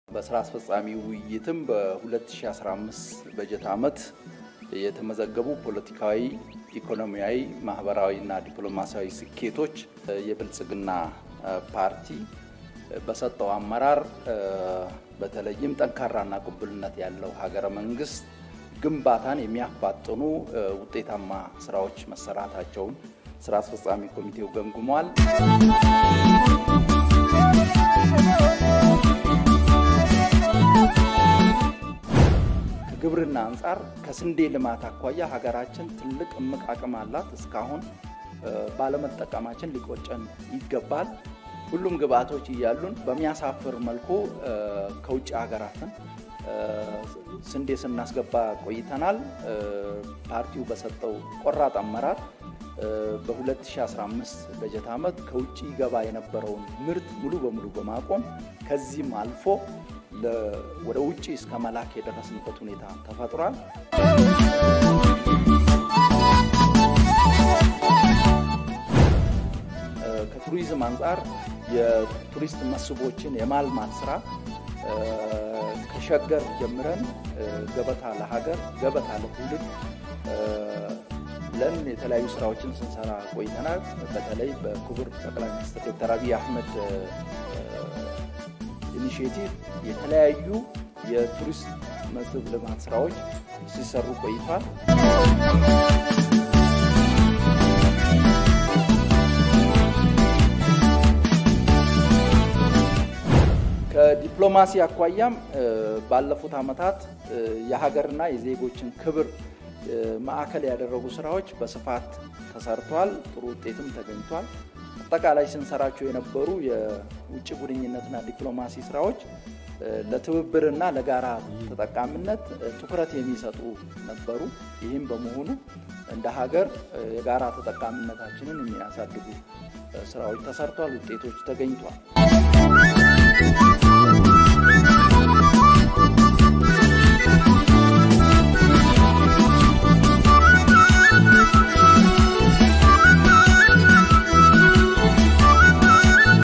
በስራ አስፈጻሚ ውይይትም በ2015 በጀት ዓመት የተመዘገቡ ፖለቲካዊ፣ ኢኮኖሚያዊ፣ ማህበራዊና ዲፕሎማሲያዊ ስኬቶች የብልጽግና ፓርቲ በሰጠው አመራር በተለይም ጠንካራና ቅቡልነት ያለው ሀገረ መንግስት ግንባታን የሚያፋጥኑ ውጤታማ ስራዎች መሰራታቸውን ስራ አስፈጻሚ ኮሚቴው ገምግሟል። ግብርና አንፃር ከስንዴ ልማት አኳያ ሀገራችን ትልቅ እምቅ አቅም አላት። እስካሁን ባለመጠቀማችን ሊቆጨን ይገባል። ሁሉም ግብአቶች ይያሉን በሚያሳፍር መልኩ ከውጭ ሀገራትን ስንዴ ስናስገባ ቆይተናል። ፓርቲው በሰጠው ቆራጥ አመራር በ2015 በጀት ዓመት ከውጭ ገባ የነበረውን ምርት ሙሉ በሙሉ በማቆም ከዚህም አልፎ ወደ ውጪ እስከ መላክ የደረስንበት ሁኔታ ተፈጥሯል። ከቱሪዝም አንፃር የቱሪስት መስህቦችን የማልማት ስራ ከሸገር ጀምረን ገበታ ለሀገር ገበታ ለትውልድ ለን የተለያዩ ስራዎችን ስንሰራ ቆይተናል። በተለይ በክቡር ጠቅላይ ሚኒስትር ዶክተር አብይ አህመድ ኢኒሺዬቲቭ የተለያዩ የቱሪስት መስህብ ልማት ስራዎች ሲሰሩ ቆይቷል። ከዲፕሎማሲ አኳያም ባለፉት አመታት የሀገርና የዜጎችን ክብር ማዕከል ያደረጉ ስራዎች በስፋት ተሰርቷል። ጥሩ ውጤትም ተገኝቷል። አጠቃላይ ስንሰራቸው የነበሩ የውጭ ግንኙነትና ዲፕሎማሲ ስራዎች ለትብብርና ለጋራ ተጠቃሚነት ትኩረት የሚሰጡ ነበሩ። ይህም በመሆኑ እንደ ሀገር የጋራ ተጠቃሚነታችንን የሚያሳድጉ ስራዎች ተሰርቷል፣ ውጤቶች ተገኝቷል።